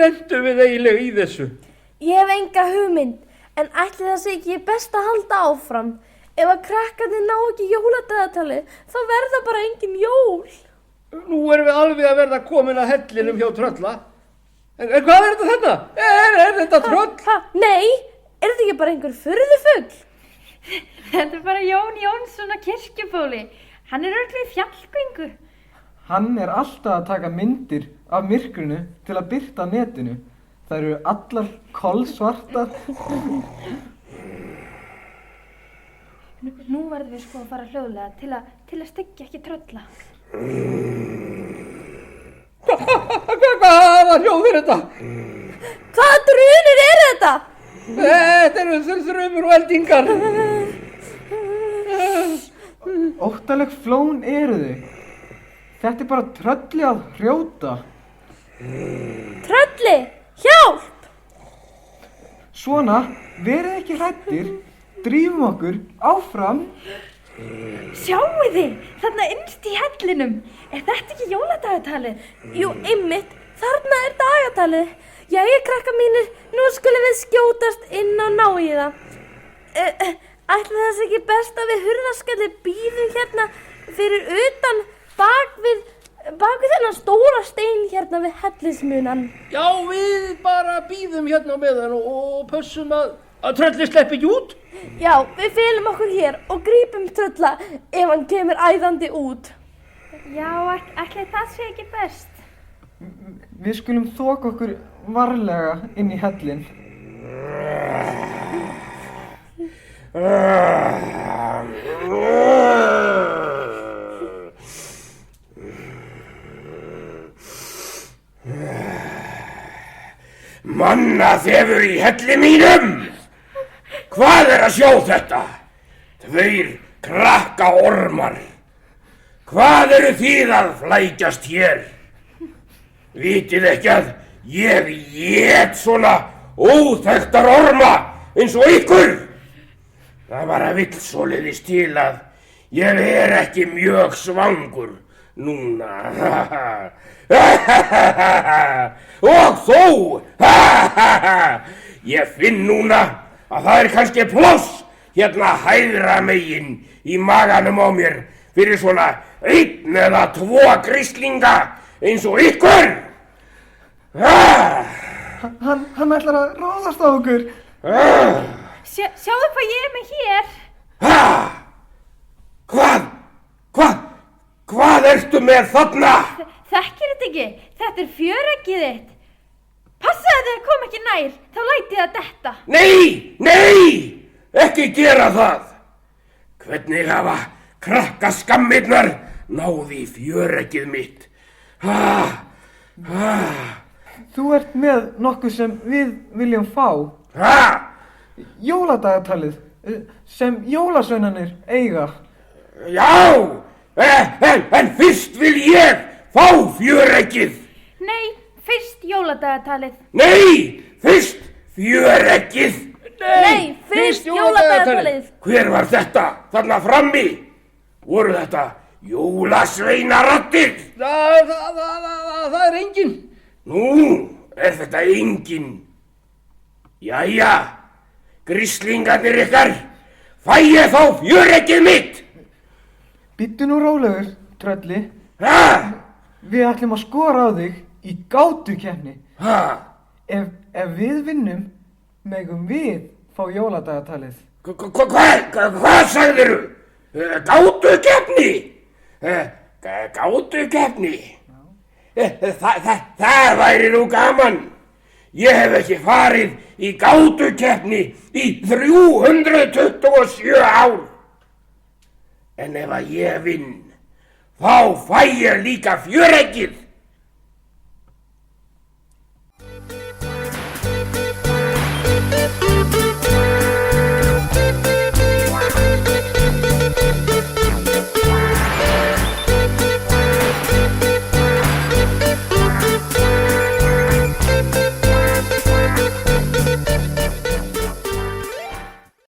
lentum við eiginlega í þessu? Ég hef enga hugmynd, en ætli það sé ekki best að halda áfram. Ef að krakkarnir ná ekki jóladagatalið, þá verða bara engin jól. Nú erum við alveg að verða komin að hellinum hjá Trölla. En hvað er þetta? Er þetta tröll? Nei, er þetta ekki bara einhver furðufugl? Þetta er bara Jón Jónsson á kirkjubóli. Hann er örugglega í fjallgöngu. Hann er alltaf að taka myndir af myrkrinu til að birta netinu. Það eru allar kolsvartar. Nú verðum við sko að fara hljóðlega til að styggja ekki Trölla. Hvaða hljóð er þetta? Hvaða drunur er þetta? Þetta eru þrumur og eldingar. Óttaleg flón eru þau. Þetta er bara Trölli að hrjóta. Trölli, hjálp! Svona, verið ekki hræddir. Drífum okkur áfram. Sjáu þið, þarna innst í hellinum. Er þetta ekki jóladagatalið? Jú, einmitt, þarna er dagatalið. Jæja, krakkar mínir, nú skulum við skjótast inn og ná í það. Ætli það sé ekki best að við hurðaskalli bíðum hérna fyrir utan bak við þennan stóra stein hérna við hellismunan. Já, við bara bíðum hérna á meðan og pössum að Trölli sleppi ekki út. Já, við felum okkur hér og grípum Trölla ef hann kemur æðandi út. Já, ætli það sé ekki best. Við skulum þoka okkur varlega inn í hellin. Manna þefur í helli mínum! Hvað er að sjá þetta? Tveir krakka ormar. Hvað eru þið að flækjast hér? Vitið ekki að ég ét svona óþekktar orma eins og ykkur? Það var að vill svoleiðis til að ég er ekki mjög svangur núna. Og þó, ég finn núna að það er kannski pláss hérna hægra megin í maganum á mér fyrir svona 1 eða 2 grislinga eins og ykkur. Hann ætlar að ráðast á okkur. Sjáðu hvað ég er með hér. Hvað ertu með þarna? Þekkir þetta ekki? Þetta er fjöreggið þitt. Passaðu þig að koma ekki nær, þá læti það detta. Nei, ekki gera það. Hvernig hafa krakkaskammirnar náð í fjöreggið mitt? Þú ert með nokkuð sem við viljum fá. Jóladagatalið sem jólasveinarnir eiga. Já, en fyrst vil ég fá fjöreggið. Nei, fyrst jóladagatalið. Nei, fyrst fjöreggið. Nei, fyrst jóladagatalið. Hver var þetta þarna frammi? Voru þetta jólasveinaraddir? Það er enginn. Nú, er þetta enginn? Jæja, grislingarnir ykkar, fæ ég þá fjöreggið mitt? Bíddu nú rólegur, Trölli. Við ætlum að skora á þig í gátukeppni. Ef við vinnum, megum við fá jóladagatalið. Hvað sagðirðu? Gátukeppni? Gátukeppni? Það væri nú gaman. Ég hef ekki farið í gátukeppni í 327 ár. En ef að ég vinn, þá fæ ég líka fjöreggið.